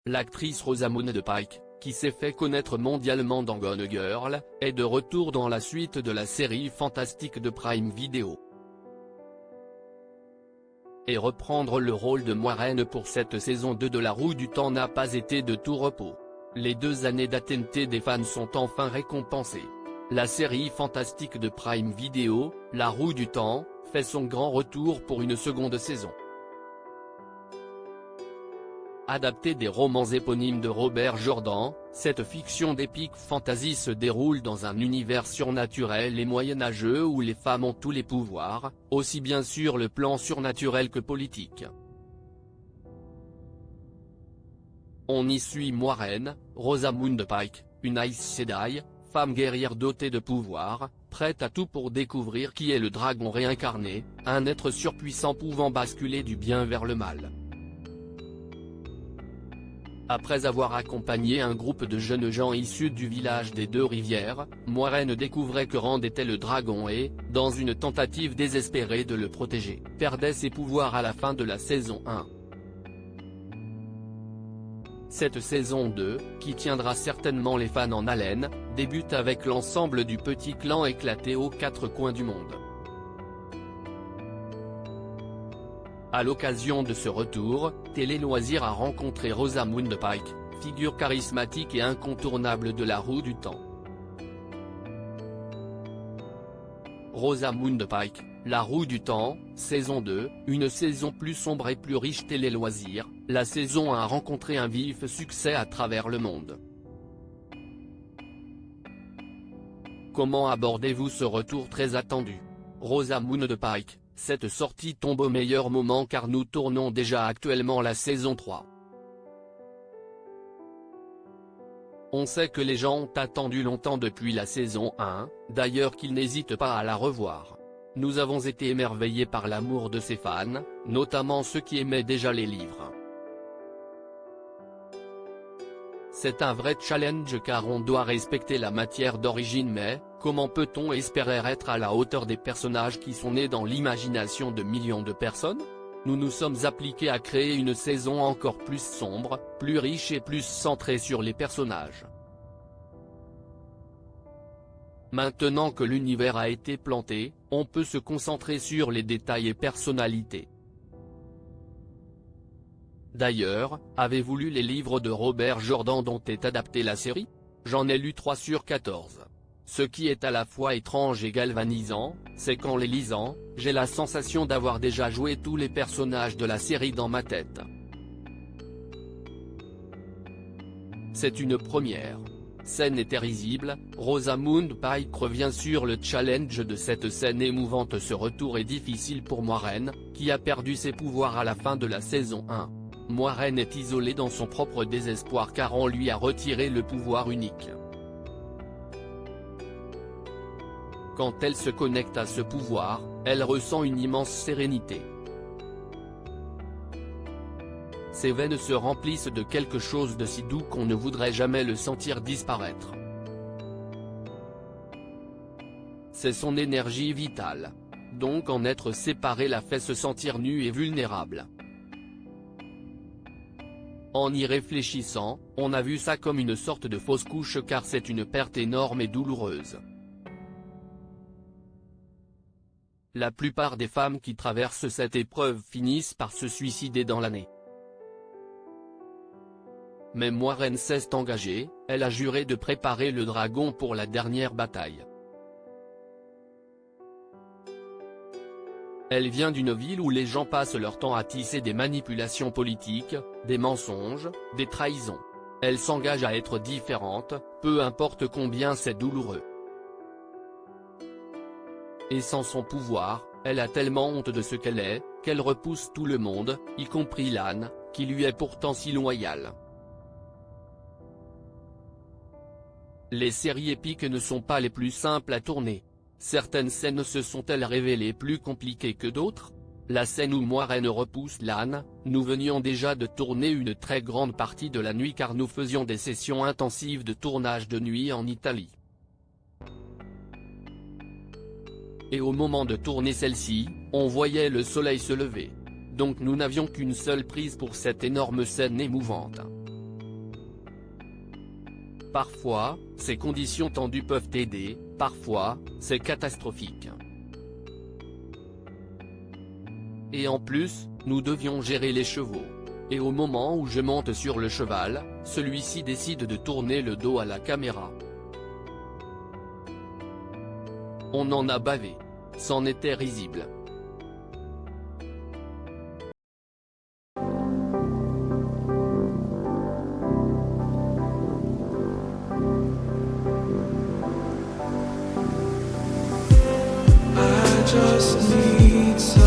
L'actrice Rosamund Pike, qui s'est fait connaître mondialement dans Gone Girl, est de retour dans la suite de la série fantastique de Prime Video. Et reprendre le rôle de Moiraine pour cette saison 2 de La Roue du Temps n'a pas été de tout repos. Les 2 années d'attente des fans sont enfin récompensées. La série fantastique de Prime Video, La Roue du Temps, fait son grand retour pour une seconde saison. Adaptée des romans éponymes de Robert Jordan, cette fiction d'épique fantasy se déroule dans un univers surnaturel et moyenâgeux où les femmes ont tous les pouvoirs, aussi bien sur le plan surnaturel que politique. On y suit Moiraine, Rosamund Pike, une Aes Sedai, femme guerrière dotée de pouvoirs, prête à tout pour découvrir qui est le dragon réincarné, un être surpuissant pouvant basculer du bien vers le mal. Après avoir accompagné un groupe de jeunes gens issus du village des Deux Rivières, Moiraine découvrait que Rand était le dragon et, dans une tentative désespérée de le protéger, perdait ses pouvoirs à la fin de la saison 1. Cette saison 2, qui tiendra certainement les fans en haleine, débute avec l'ensemble du petit clan éclaté aux 4 coins du monde. À l'occasion de ce retour, Télé Loisirs a rencontré Rosamund Pike, figure charismatique et incontournable de La Roue du Temps. Rosamund Pike, La Roue du Temps, saison 2, une saison plus sombre et plus riche. Télé Loisirs, la saison 1 a rencontré un vif succès à travers le monde. Comment abordez-vous ce retour très attendu? Rosamund Pike, cette sortie tombe au meilleur moment car nous tournons déjà actuellement la saison 3. On sait que les gens ont attendu longtemps depuis la saison 1, d'ailleurs qu'ils n'hésitent pas à la revoir. Nous avons été émerveillés par l'amour de ses fans, notamment ceux qui aimaient déjà les livres. C'est un vrai challenge car on doit respecter la matière d'origine, mais, comment peut-on espérer être à la hauteur des personnages qui sont nés dans l'imagination de millions de personnes? Nous nous sommes appliqués à créer une saison encore plus sombre, plus riche et plus centrée sur les personnages. Maintenant que l'univers a été planté, on peut se concentrer sur les détails et personnalités. D'ailleurs, avez-vous lu les livres de Robert Jordan dont est adaptée la série? J'en ai lu 3 sur 14. Ce qui est à la fois étrange et galvanisant, c'est qu'en les lisant, j'ai la sensation d'avoir déjà joué tous les personnages de la série dans ma tête. C'est une première. Scène était risible, Rosamund Pike revient sur le challenge de cette scène émouvante. Ce retour est difficile pour Moiraine, qui a perdu ses pouvoirs à la fin de la saison 1. Moiraine est isolée dans son propre désespoir car on lui a retiré le pouvoir unique. Quand elle se connecte à ce pouvoir, elle ressent une immense sérénité. Ses veines se remplissent de quelque chose de si doux qu'on ne voudrait jamais le sentir disparaître. C'est son énergie vitale. Donc en être séparée la fait se sentir nue et vulnérable. En y réfléchissant, on a vu ça comme une sorte de fausse couche car c'est une perte énorme et douloureuse. La plupart des femmes qui traversent cette épreuve finissent par se suicider dans l'année. Mais Moiraine s'est engagée, elle a juré de préparer le dragon pour la dernière bataille. Elle vient d'une ville où les gens passent leur temps à tisser des manipulations politiques, des mensonges, des trahisons. Elle s'engage à être différente, peu importe combien c'est douloureux. Et sans son pouvoir, elle a tellement honte de ce qu'elle est, qu'elle repousse tout le monde, y compris Lan, qui lui est pourtant si loyal. Les séries épiques ne sont pas les plus simples à tourner. Certaines scènes se sont-elles révélées plus compliquées que d'autres? La scène où Moiraine repousse Lan, nous venions déjà de tourner une très grande partie de la nuit car nous faisions des sessions intensives de tournage de nuit en Italie. Et au moment de tourner celle-ci, on voyait le soleil se lever. Donc nous n'avions qu'une seule prise pour cette énorme scène émouvante. Parfois, ces conditions tendues peuvent aider, parfois, c'est catastrophique. Et en plus, nous devions gérer les chevaux. Et au moment où je monte sur le cheval, celui-ci décide de tourner le dos à la caméra. On en a bavé. C'en était risible. I just need some